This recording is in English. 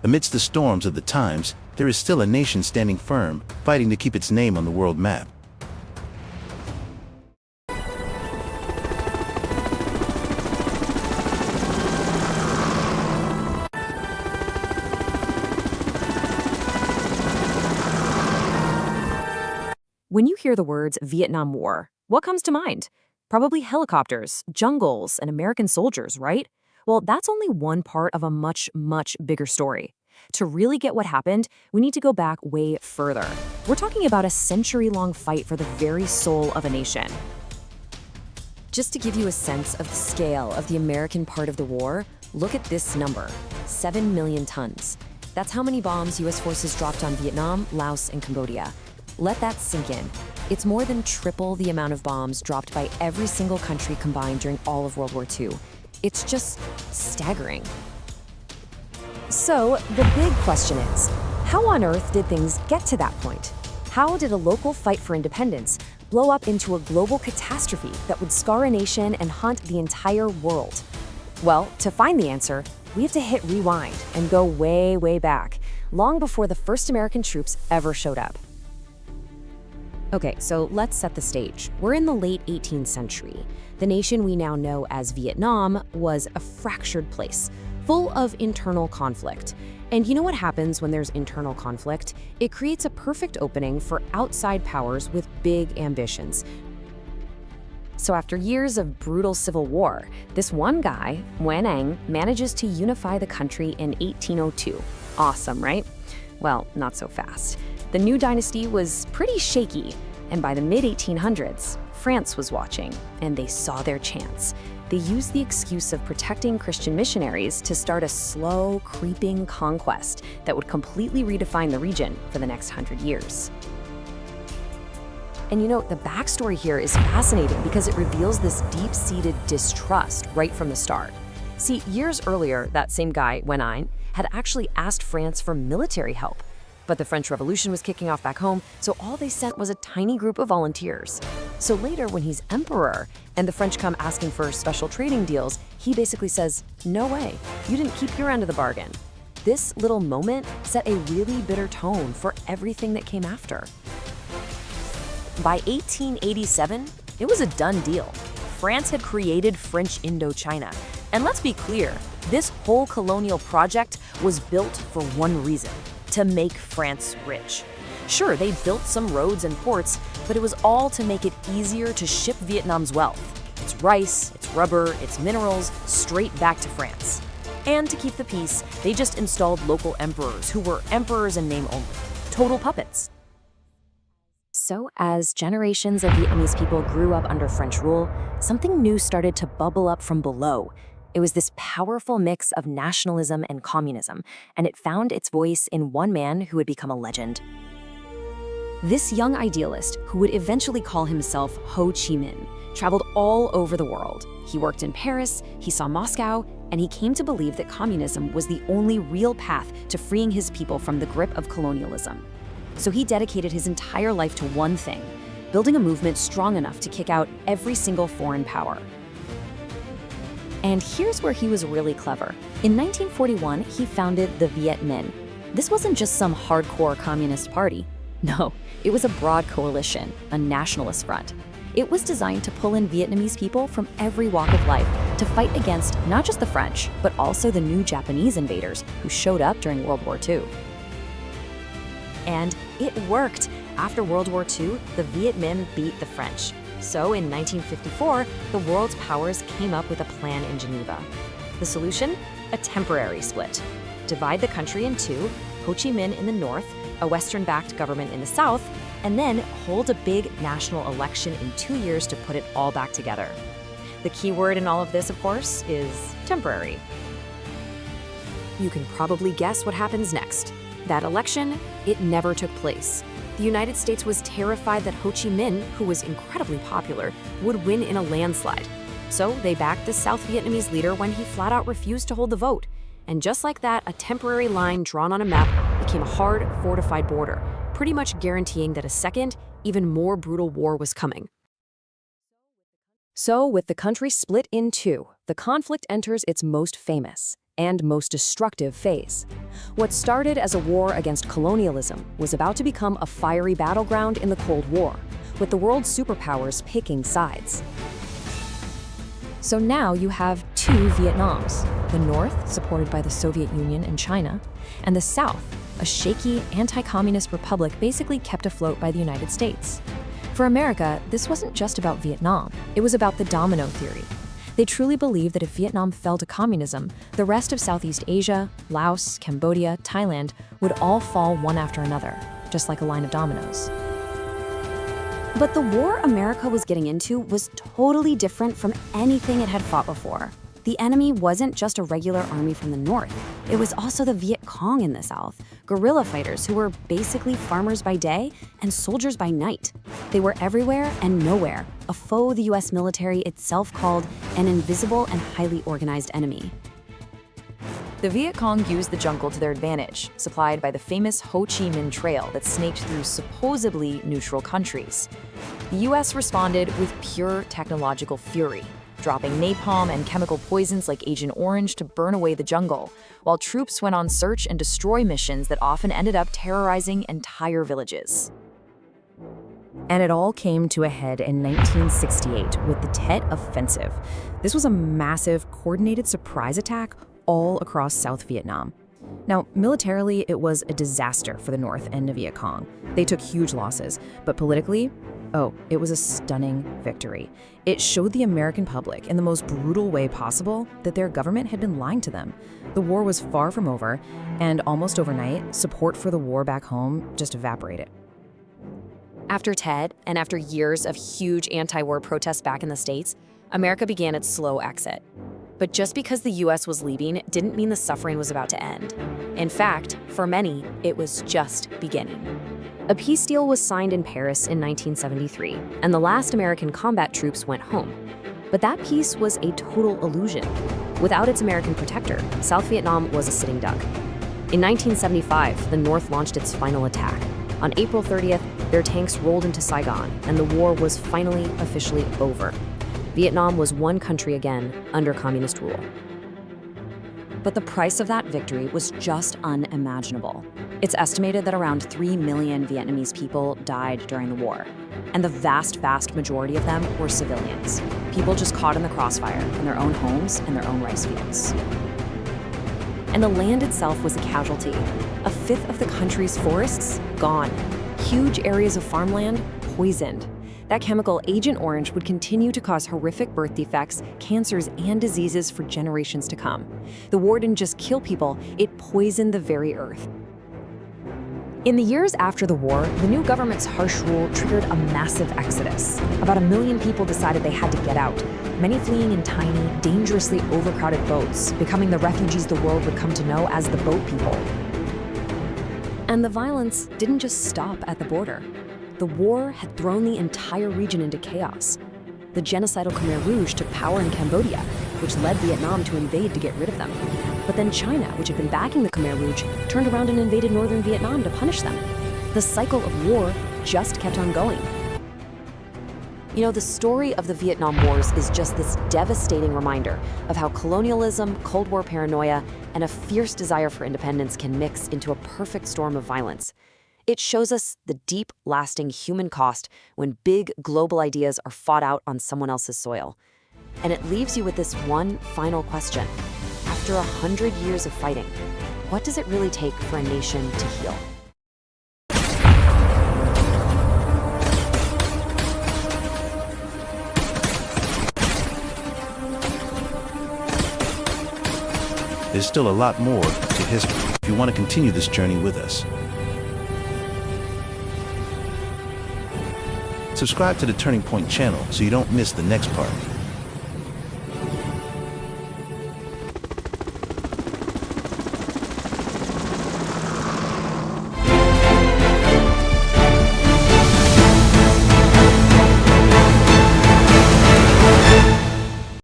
Amidst the storms of the times, there is still a nation standing firm, fighting to keep its name on the world map. When you hear the words Vietnam War, what comes to mind? Probably helicopters, jungles, and American soldiers, right? Well, that's only one part of a much, much bigger story. To really get what happened, we need to go back way further. We're talking about a century-long fight for the very soul of a nation. Just to give you a sense of the scale of the American part of the war, look at this number, 7 million tons. That's how many bombs U.S. forces dropped on Vietnam, Laos, and Cambodia. Let that sink in. It's more than triple the amount of bombs dropped by every single country combined during all of World War II. It's just staggering. So, the big question is, how on earth did things get to that point? How did a local fight for independence blow up into a global catastrophe that would scar a nation and haunt the entire world? Well, to find the answer, we have to hit rewind and go way, way back, long before the first American troops ever showed up. Okay, so let's set the stage. We're in the late 18th century. The nation we now know as Vietnam was a fractured place, full of internal conflict. And you know what happens when there's internal conflict? It creates a perfect opening for outside powers with big ambitions. So after years of brutal civil war, this one guy, Nguyen Anh, manages to unify the country in 1802. Awesome, right? Well, not so fast. The new dynasty was pretty shaky, and by the mid-1800s, France was watching, and they saw their chance. They used the excuse of protecting Christian missionaries to start a slow, creeping conquest that would completely redefine the region for the next 100 years. And you know, the backstory here is fascinating because it reveals this deep-seated distrust right from the start. See, years earlier, that same guy, Nguyen Anh, had actually asked France for military help. But the French Revolution was kicking off back home, so all they sent was a tiny group of volunteers. So later, when he's emperor, and the French come asking for special trading deals, he basically says, "No way, you didn't keep your end of the bargain." This little moment set a really bitter tone for everything that came after. By 1887, it was a done deal. France had created French Indochina. And let's be clear, this whole colonial project was built for one reason: to make France rich. Sure, they built some roads and ports, but it was all to make it easier to ship Vietnam's wealth. Its rice, its rubber, its minerals, straight back to France. And to keep the peace, they just installed local emperors who were emperors in name only. Total puppets. So as generations of Vietnamese people grew up under French rule, something new started to bubble up from below. It was this powerful mix of nationalism and communism, and it found its voice in one man who would become a legend. This young idealist, who would eventually call himself Ho Chi Minh, traveled all over the world. He worked in Paris, he saw Moscow, and he came to believe that communism was the only real path to freeing his people from the grip of colonialism. So he dedicated his entire life to one thing: building a movement strong enough to kick out every single foreign power. And here's where he was really clever. In 1941, he founded the Viet Minh. This wasn't just some hardcore communist party. No, it was a broad coalition, a nationalist front. It was designed to pull in Vietnamese people from every walk of life to fight against not just the French, but also the new Japanese invaders who showed up during World War II. And it worked. After World War II, the Viet Minh beat the French. So in 1954, the world's powers came up with a plan in Geneva. The solution? A temporary split. Divide the country in two, Ho Chi Minh in the north, a Western-backed government in the south, and then hold a big national election in 2 years to put it all back together. The key word in all of this, of course, is temporary. You can probably guess what happens next. That election, it never took place. The United States was terrified that Ho Chi Minh, who was incredibly popular, would win in a landslide. So they backed the South Vietnamese leader when he flat out refused to hold the vote. And just like that, a temporary line drawn on a map became a hard, fortified border, pretty much guaranteeing that a second, even more brutal war was coming. So with the country split in two, the conflict enters its most famous. and most destructive phase. What started as a war against colonialism was about to become a fiery battleground in the Cold War, with the world's superpowers picking sides. So now you have two Vietnams, the North, supported by the Soviet Union and China, and the South, a shaky, anti-communist republic basically kept afloat by the United States. For America, this wasn't just about Vietnam, it was about the domino theory. They truly believed that if Vietnam fell to communism, the rest of Southeast Asia, Laos, Cambodia, Thailand would all fall one after another, just like a line of dominoes. But the war America was getting into was totally different from anything it had fought before. The enemy wasn't just a regular army from the north. It was also the Viet Cong in the south, guerrilla fighters who were basically farmers by day and soldiers by night. They were everywhere and nowhere, a foe the US military itself called an invisible and highly organized enemy. The Viet Cong used the jungle to their advantage, supplied by the famous Ho Chi Minh Trail that snaked through supposedly neutral countries. The US responded with pure technological fury, dropping napalm and chemical poisons like Agent Orange to burn away the jungle, while troops went on search and destroy missions that often ended up terrorizing entire villages. And it all came to a head in 1968 with the Tet Offensive. This was a massive, coordinated surprise attack all across South Vietnam. Now, militarily, it was a disaster for the North and the Viet Cong. They took huge losses, but politically, it was a stunning victory. It showed the American public, in the most brutal way possible, that their government had been lying to them. The war was far from over, and almost overnight, support for the war back home just evaporated. After Tet, and after years of huge anti-war protests back in the States, America began its slow exit. But just because the US was leaving didn't mean the suffering was about to end. In fact, for many, it was just beginning. A peace deal was signed in Paris in 1973, and the last American combat troops went home. But that peace was a total illusion. Without its American protector, South Vietnam was a sitting duck. In 1975, the North launched its final attack. On April 30th, their tanks rolled into Saigon, and the war was finally officially over. Vietnam was one country again under communist rule. But the price of that victory was just unimaginable. It's estimated that around 3 million Vietnamese people died during the war, and the vast majority of them were civilians, people just caught in the crossfire in their own homes and their own rice fields. And the land itself was a casualty. A fifth of the country's forests gone. Huge areas of farmland poisoned. That chemical, Agent Orange, would continue to cause horrific birth defects, cancers, and diseases for generations to come. The war didn't just kill people, it poisoned the very earth. In the years after the war, the new government's harsh rule triggered a massive exodus. About 1 million people decided they had to get out, many fleeing in tiny, dangerously overcrowded boats, becoming the refugees the world would come to know as the boat people. And the violence didn't just stop at the border. The war had thrown the entire region into chaos. The genocidal Khmer Rouge took power in Cambodia, which led Vietnam to invade to get rid of them. But then China, which had been backing the Khmer Rouge, turned around and invaded northern Vietnam to punish them. The cycle of war just kept on going. You know, the story of the Vietnam Wars is just this devastating reminder of how colonialism, Cold War paranoia, and a fierce desire for independence can mix into a perfect storm of violence. It shows us the deep, lasting human cost when big global ideas are fought out on someone else's soil. And it leaves you with this one final question. After 100 years of fighting, what does it really take for a nation to heal? There's still a lot more to history if you want to continue this journey with us. Subscribe to the Turning Point channel so you don't miss the next part.